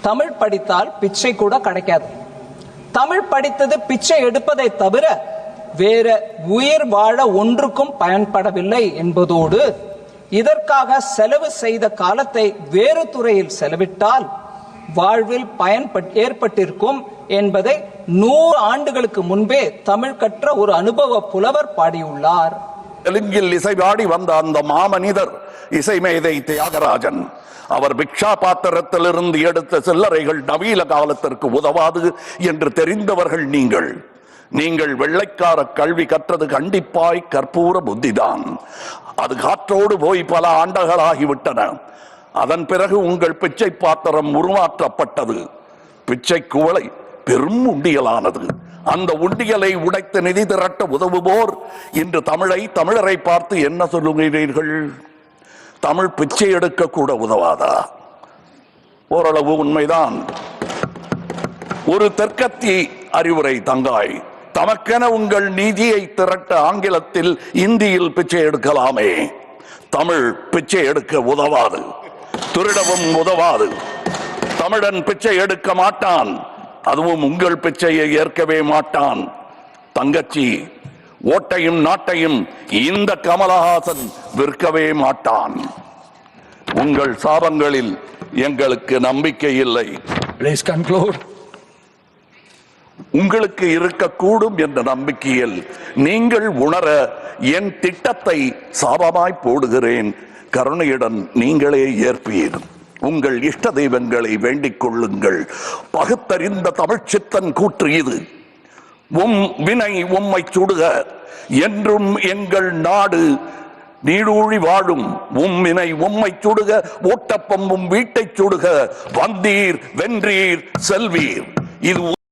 தமிழ் படித்தால் பிச்சை கூட கிடைக்காது. தமிழ் படித்தது பிச்சை எடுப்பதை தவிர வேற உயிர் வாழ ஒன்றுக்கும் பயன்படவில்லை என்பதோடு இதற்காக செலவு செய்த காலத்தை வேறு துறையில் செலவிட்டால் வாழ்வில் பயன் ஏற்பட்டிருக்கும் என்பதை 100 ஆண்டுகளுக்கு முன்பே தமிழ் கற்ற ஒரு அனுபவ புலவர் பாடியுள்ளார். தெலுங்கில் இசை பாடி வந்த அந்த மாமனிதர் இசைமேதை தியாகராஜன். அவர் பிக்ஷா பாத்திரத்திலிருந்து எடுத்த சில்லறைகள் நவீன காலத்திற்கு உதவாது என்று தெரிந்தவர்கள் நீங்கள் வெள்ளைக்கார கல்வி கற்றது கண்டிப்பாய் கற்பூர புத்திதான். அது காற்றோடு போய் பல ஆண்டுகளாகிவிட்டன. அதன் பிறகு உங்கள் பிச்சை பாத்திரம் உருமாற்றப்பட்டது. பிச்சை குவளை பெரும் உண்டியலானது. அந்த உண்டியலை உடைத்து நிதி திரட்ட உதவுவோர் இன்று தமிழரை பார்த்து என்ன சொல்லுகிறீர்கள்? தமிழ் பிச்சை எடுக்க கூட உதவாதா? ஓரளவு உண்மைதான். ஒரு தெற்கத்தி அறிவுரை தங்காய். தமக்கென உங்கள் நிதியை திரட்ட ஆங்கிலத்தில் இந்தியில் பிச்சை எடுக்கலாமே. தமிழ் பிச்சை எடுக்க உதவாது, திருடவும் உதவாது. தமிழன் பிச்சை எடுக்க மாட்டான், அதுவும் உங்கள் பிச்சையை ஏற்கவே மாட்டான். தங்கச்சி, ஓட்டையும் நாட்டையும் இந்த கமலஹாசன் விற்கவே மாட்டான். உங்கள் சாபங்களில் எங்களுக்கு நம்பிக்கை இல்லை. Please conclude. உங்களுக்கு இருக்கக்கூடும் என்ற நம்பிக்கையில் நீங்கள் உணர என் திட்டத்தை சாபமாய் போடுகிறேன். கருணையுடன் நீங்களே ஏற்பீர். உங்கள் இஷ்ட தெய்வங்களை வேண்டிக் கொள்ளுங்கள். பகுத்தறிந்த தமிழ்ச்சித்தன் கூற்று இது. வினை உம்மை சுடுக என்றும் எங்கள் நாடு நீடூழி வாழும். வினை உம்மை சுடுக, ஓட்டப்பம் வீட்டை சுடுக. வந்தீர் வென்றீர் செல்வீர். இது